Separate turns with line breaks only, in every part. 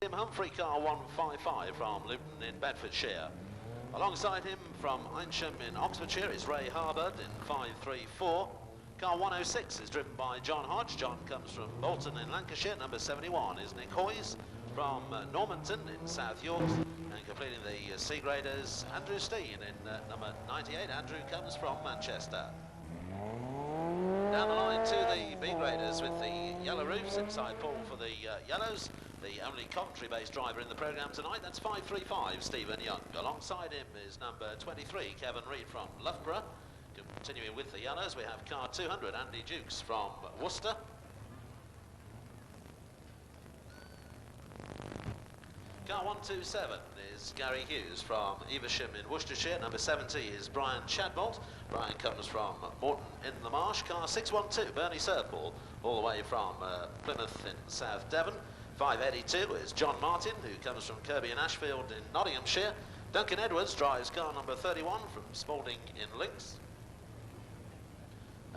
Tim Humphrey, car 155 from Luton in Bedfordshire. Alongside him from Eynsham in Oxfordshire is Ray Harbord in 534. Car 106 is driven by John Hodge. John comes from Bolton in Lancashire. Number 71 is Nick Hoyes from Normanton in South Yorks. And completing the C graders, Andrew Steen in number 98. Andrew comes from Manchester. Down the line to the B graders with the yellow roofs. Inside Paul for the yellows. The only Coventry-based driver in the programme tonight, that's 535, Stephen Young. Alongside him is number 23, Kevin Reid from Loughborough. Continuing with the yellows, we have car 200, Andy Dukes from Worcester. Car 127 is Gary Hughes from Evesham in Worcestershire. Number 70 is Brian Chadbolt. Brian comes from Morton in the Marsh. Car 612, Bernie Serpall, all the way from Plymouth in South Devon. 582 is John Martin, who comes from Kirby and Ashfield in Nottinghamshire. Duncan Edwards drives car number 31 from Spalding in Links.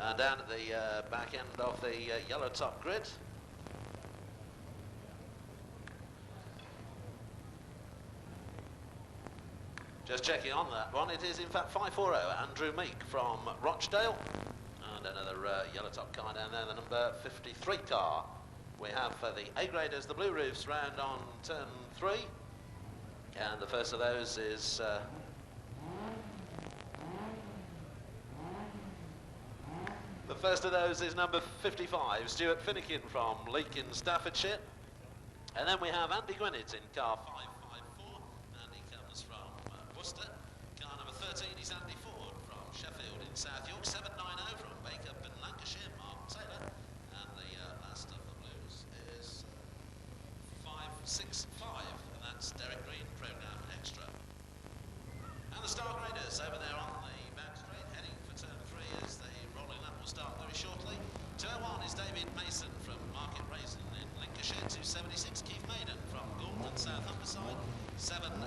And down at the back end of the yellow top grid, just checking on that one, it is in fact 540, Andrew Meek from Rochdale. And another yellow top car down there, the number 53 car. We have for the A graders the blue roofs round on turn 3, and the first of those is number 55, Stuart Finnegan from Leek in Staffordshire, and then we have Andy Gwinnett in car 554. Andy comes from Worcester. Car number 13 is Andy Ford from Sheffield in South York. 790 from Bacup in Lancashire, Mark Taylor, and the last of the blues is 565, and that's Derek Green, programme extra. And the star graders over there on the back straight, heading for turn 3 as the rolling lap will start very shortly. 201 is David Mason from Market Raisin in Lincolnshire. 276 Keith Maiden from Gordon South Humberside. 780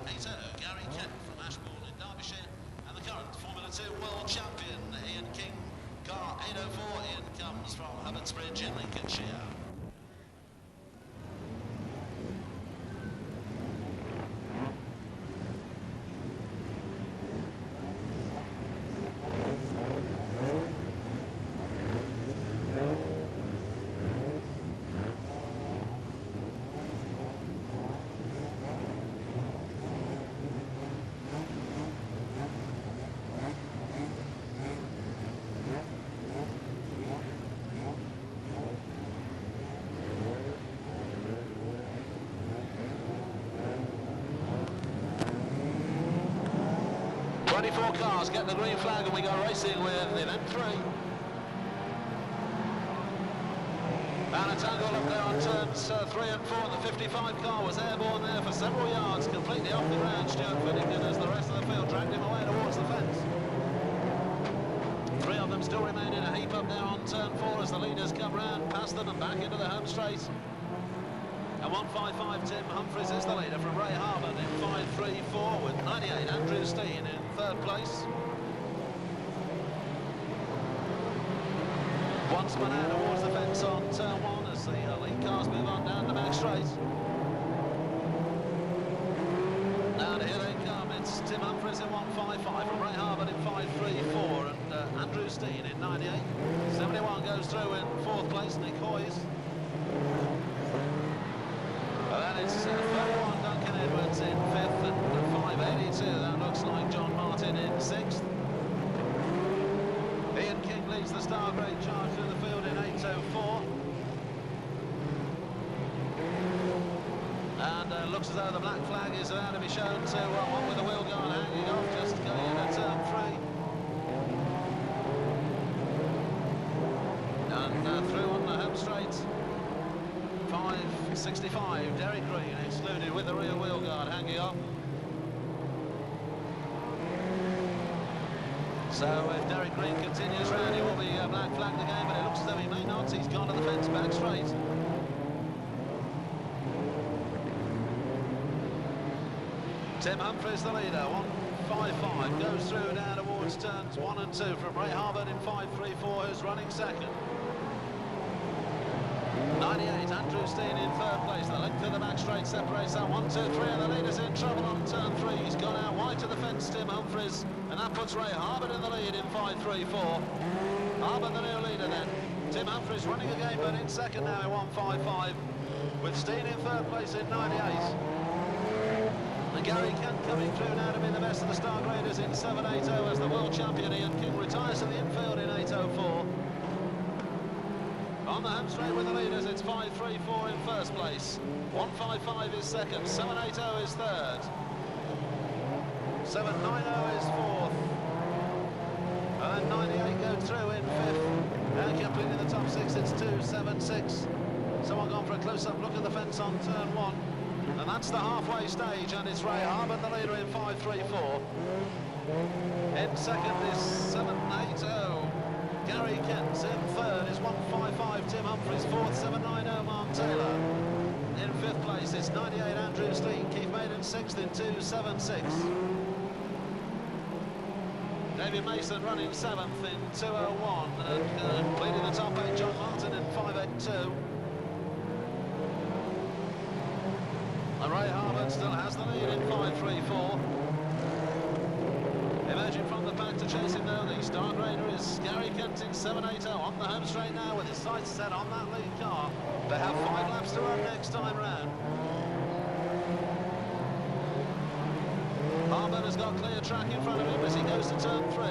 Gary Kent from Ashbourne in Derbyshire, and the current Formula 2 world champion Ian King. Car 804, Ian comes from Hubbardsbridge in Lincolnshire. Four cars get the green flag and we go racing with event 3. And a tangle up there on turns 3 and 4. The 55 car was airborne there for several yards, completely off the ground. Stuart Finnegan, as the rest of the field dragged him away towards the fence. 3 of them still remain in a heap up there on turn 4 as the leaders come round past them and back into the home straight. And 155 Tim Humphreys is the leader from Ray Harbord in 534 with 98 Andrew Steen in 3rd place. One spun out towards the fence on turn 1 as the lead cars move on down the back straight. And here they come, it's Tim Humphreys in 155 from Ray Harbord in 534 and Andrew Steen in 98. 71 goes through in 4th place, Nick Hoyes. And then it's 31 Duncan Edwards in 5th and 582. That looks like John Martin in 6th. Ian King leads the star grade charge through the field in 804. And looks as though the black flag is about to be shown to one with the wheel guard hanging off, just going into turn 3. And through on the home straight. 565, Derek Green excluded with the rear wheel guard hanging off. So if Derek Green continues round, he will be black flagged again, but it looks as though he may not. He's gone to the fence back straight. Tim Humphreys the leader, 155, goes through down towards turns 1 and 2 from Ray Harbord in 534, who's running second. 98, Andrew Steen in 3rd place, the length of the back straight. straight separates that 1, 2, 3, and the leader's in trouble on turn 3. He's gone out wide to the fence, Tim Humphries, and that puts Ray Harbert in the lead in 5.34. Harbert the new leader then. Tim Humphries running again, but in second now in 1.55, with Steen in third place in 98. And Gary Kent coming through now to be the best of the Star Graders in 7.80 as the world champion. Ian King retires to the infield in 8.04. On the home straight with the leaders, it's 5.34 in first place. 1.55 is second, 7.80 is third. 7.90 is fourth. And 98 go through in fifth. And completing the top 6, it's 2.76. Someone gone for a close-up look at the fence on turn 1. And that's the halfway stage, and it's Ray Harbert, the leader, in 5.34. In second is 7.80. Gary Kent. In third is 1.55 Tim Humphries. Fourth, 7.90 Mark Taylor. In fifth place it's 98 Andrew Steen. Keith Maiden sixth in 2.76. David Mason running seventh in 2.01. And leading the top 8, John Martin in 5.82. And Ray Harbert still has the lead in 5.34. Emerging from the pack to chase him now, the Star Grader is Gary Kent in 7.80 on the home straight now with his sights set on that lead car. They have 5 laps to run next time round. Harbert has got clear track in front of him as he goes to turn 3.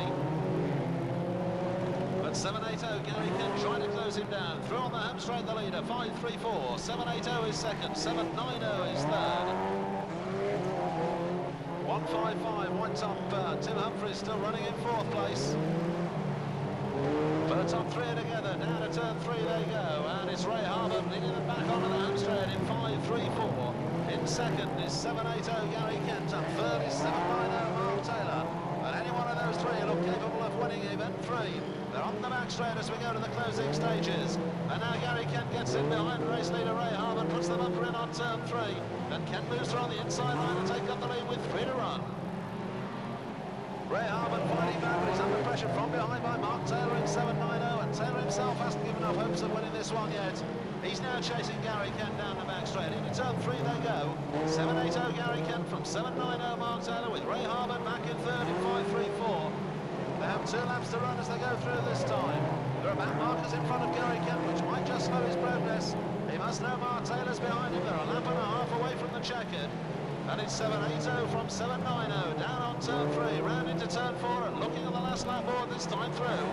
But 7.80, Gary Kent trying to close him down. Through on the home straight, the leader, 5.34. 7.80 is second, 7.90 is third. 1.55, white top, Tim Humphries still running in fourth place. But the top 3 are together, down to turn 3 they go, and it's Ray Harbert leading them back onto the home straight in 5.34. In second is 7.80 Gary Kent, and third is 7.90 Mark Taylor. And any one of those 3 look capable of winning event 3. They're on the back straight as we go to the closing stages. And now Gary Kent gets in behind race leader Ray Harbert, puts the bumper in on turn 3. And Kent moves through on the inside line and take up the lead with 3 to run. Ray Harbert fighting back, but he's under pressure from behind by Mark Taylor in 7.90, and Taylor himself hasn't given up hopes of winning this one yet. He's now chasing Gary Kent down the back straight. Into turn 3 they go. 7.80 Gary Kent from 7.90 Mark Taylor, with Ray Harbert back in third in 5.34. They have 2 laps to run as they go through this time. There are back markers in front of Gary Kent, which might just slow his progress. He must know Mark Taylor's behind him. They're a lap and a half away from the checkered. And it's 7.80 from 7.90, down on turn 3, round into turn 4, and looking at the last lap board this time through.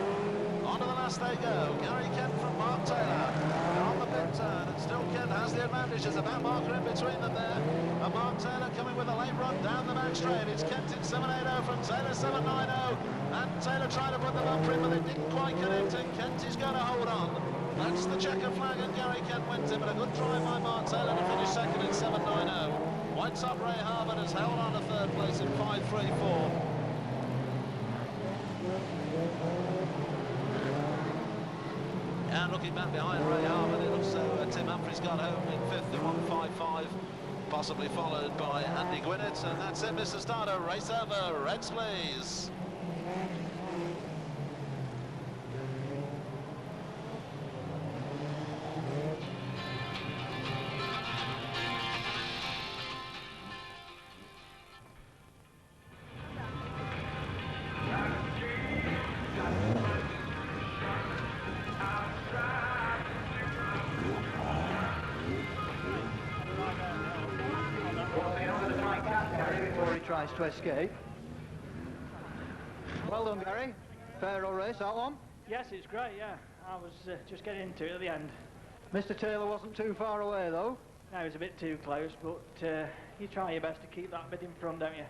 On to the last they go. Gary Kent from Mark Taylor. They're on the pit turn, and still Kent has the advantage. There's a back marker in between them there. And Mark Taylor coming with a late run down the back straight. It's Kent in 7.80 from Taylor 7.90. And Taylor tried to put the bumper in, but it didn't quite connect, and Kent is going to hold on. That's the checker flag, and Gary Kent wins it, but a good drive by Mark Taylor to finish second in 7.90. White top Ray Harbert has held on to third place in 5.34. And looking back behind Ray Harbert, it looks so Tim Humphries got home in fifth at 1.55, possibly followed by Andy Gwinnett, and that's it, Mr. Starter. Race over. Reds, please.
Tries to escape. Well done, Gary. Fair old race, that one.
Yes, it's great, yeah. I was just getting into it at the end.
Mr. Taylor wasn't too far away, though.
No, it was a bit too close, but you try your best to keep that bit in front, don't you?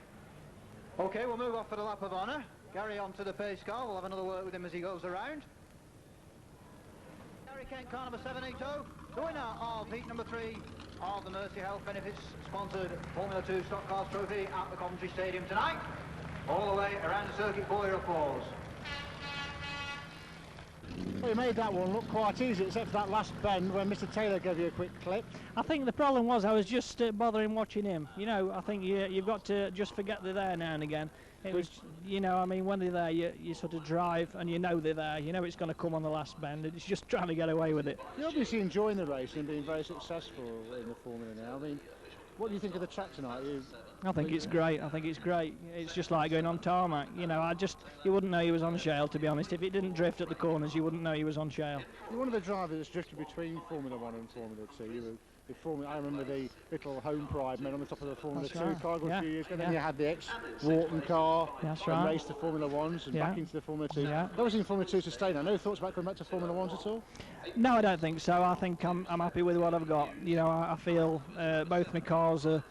OK, we'll move off for the lap of honour. Gary on to the pace car. We'll have another word with him as he goes around. Gary Kent, car number 780, the winner of heat number 3 of the Mercy Health Benefits sponsored Formula 2 Stock Cars Trophy at the Coventry Stadium tonight. All the way around the circuit for your applause.
Well, you made that one look quite easy, except for that last bend when Mr. Taylor gave you a quick clip.
I think the problem was I was just bothering watching him. You know, I think you've got to just forget they're there now and again. It was, you know, I mean, when they're there, you sort of drive and you know they're there. You know it's going to come on the last bend. It's just trying to get away with it.
You're obviously enjoying the race and being very successful in the Formula now. I mean, What do you think of the track tonight?
I think it's great. I think it's great. It's just like going on tarmac. You know, you wouldn't know he was on shale, to be honest. If it didn't drift at the corners, you wouldn't know he was on shale.
You're one of the drivers that's drifted between Formula 1 and Formula 2. I remember the little home pride men on the top of the Formula 2 car a few years ago. Then you had the ex-Wharton car and raced the Formula 1s and back into the Formula 2. That was in Formula 2 sustain. No thoughts about going back to Formula 1s at all?
No, I don't think so. I think I'm happy with what I've got. You know, I feel both my cars are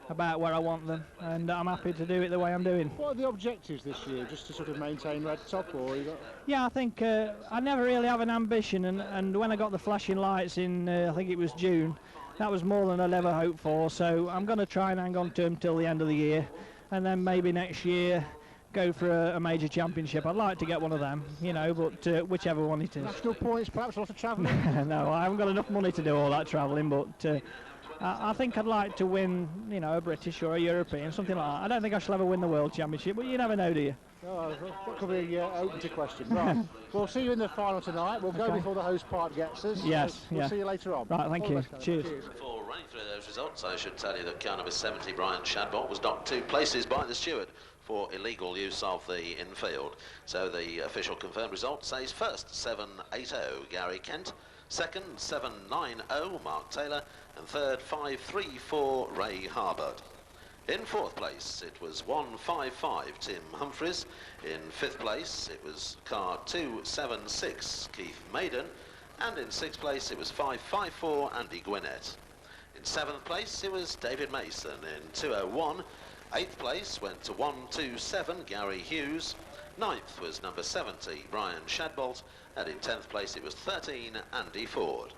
about where I want them, and I'm happy to do it the way I'm doing.
What are the objectives this year? Just to sort of maintain red top, or you got?
Yeah, I think I never really have an ambition, and when I got the flashing lights in, I think it was June, that was more than I'd ever hoped for. So I'm going to try and hang on to them till the end of the year, and then maybe next year go for a major championship. I'd like to get one of them, you know, but whichever one it is.
National points, perhaps a lot of travelling?
No, I haven't got enough money to do all that travelling, but I think I'd like to win, you know, a British or a European, something like that. I don't think I shall ever win the World Championship, but you never know, do you?
Oh, that could be open to question. Right, we'll see you in the final tonight. We'll go before the host part gets us.
Yes,
we'll see you later on.
Right, thank you. Cheers.
Before running through those results, I should tell you that car number 70, Brian Shadbolt, was knocked 2 places by the steward for illegal use of the infield. So the official confirmed result says first 780 Gary Kent, second 790 Mark Taylor, and third 534 Ray Harbert. In fourth place it was 155 Tim Humphreys. In fifth place it was car 276 Keith Maiden, and in sixth place it was 554 Andy Gwinnett. In seventh place it was David Mason in 201. Eighth place went to 127 Gary Hughes. Ninth was number 70 Brian Shadbolt, and in 10th place it was 13 Andy Ford.